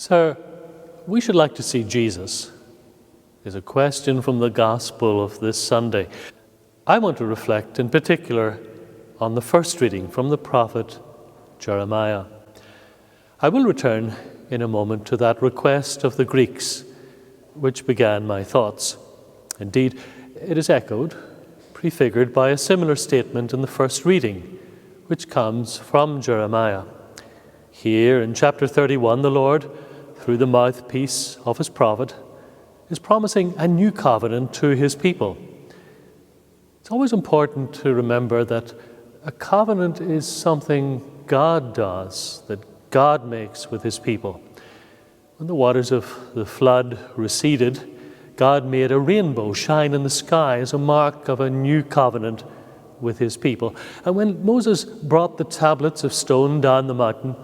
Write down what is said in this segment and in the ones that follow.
Sir, we should like to see Jesus is a question from the Gospel of this Sunday. I want to reflect in particular on the first reading from the prophet Jeremiah. I will return in a moment to that request of the Greeks which began my thoughts. Indeed, it is echoed, prefigured by a similar statement in the first reading, which comes from Jeremiah. Here in chapter 31, the Lord, through the mouthpiece of his prophet, is promising a new covenant to his people. It's always important to remember that a covenant is something God does, that God makes with his people. When the waters of the flood receded, God made a rainbow shine in the sky as a mark of a new covenant with his people. And when Moses brought the tablets of stone down the mountain,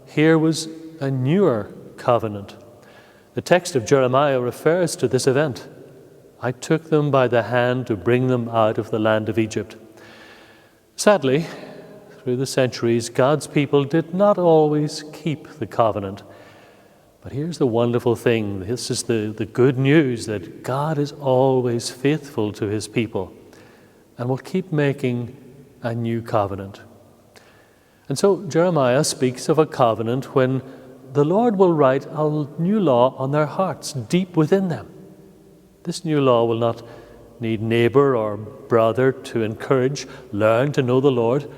here was a newer covenant. The text of Jeremiah refers to this event. I took them by the hand to bring them out of the land of Egypt. Sadly, through the centuries, God's people did not always keep the covenant. But here's the wonderful thing. This is the good news, that God is always faithful to his people and will keep making a new covenant. And so Jeremiah speaks of a covenant when the Lord will write a new law on their hearts, deep within them. This new law will not need neighbor or brother to encourage, learn to know the Lord.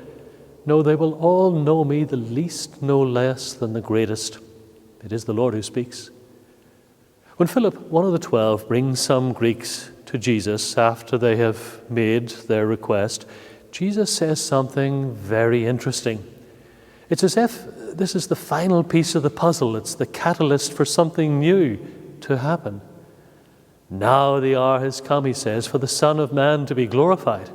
No, they will all know me, the least no less than the greatest. It is the Lord who speaks. When Philip, one of the 12, brings some Greeks to Jesus after they have made their request, Jesus says something very interesting. It's as if this is the final piece of the puzzle. It's the catalyst for something new to happen. Now the hour has come, he says, for the Son of Man to be glorified.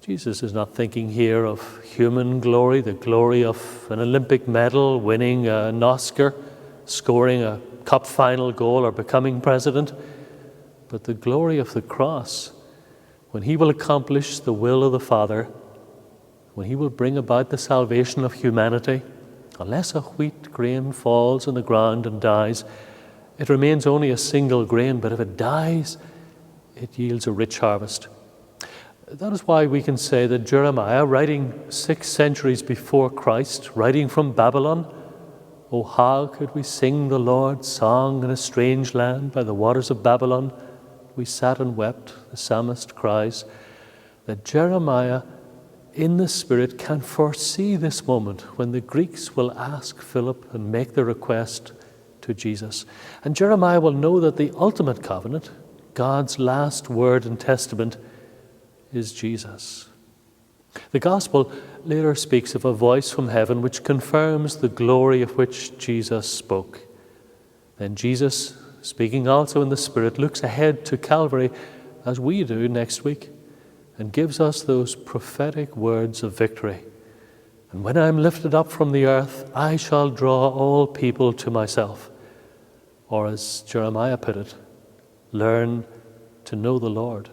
Jesus is not thinking here of human glory, the glory of an Olympic medal, winning an Oscar, scoring a cup final goal, or becoming president, but the glory of the cross, when he will accomplish the will of the Father, when he will bring about the salvation of humanity. Unless a wheat grain falls on the ground and dies, it remains only a single grain, but if it dies, it yields a rich harvest. That is why we can say that Jeremiah, writing 6 centuries before Christ, writing from Babylon, "Oh, how could we sing the Lord's song in a strange land by the waters of Babylon? We sat and wept," the psalmist cries, that Jeremiah in the Spirit can foresee this moment when the Greeks will ask Philip and make the request to Jesus. And Jeremiah will know that the ultimate covenant, God's last word and testament, is Jesus. The Gospel later speaks of a voice from heaven which confirms the glory of which Jesus spoke. Then Jesus, speaking also in the Spirit, looks ahead to Calvary, as we do next week, and gives us those prophetic words of victory. "And when I am lifted up from the earth, I shall draw all people to myself." Or as Jeremiah put it, learn to know the Lord.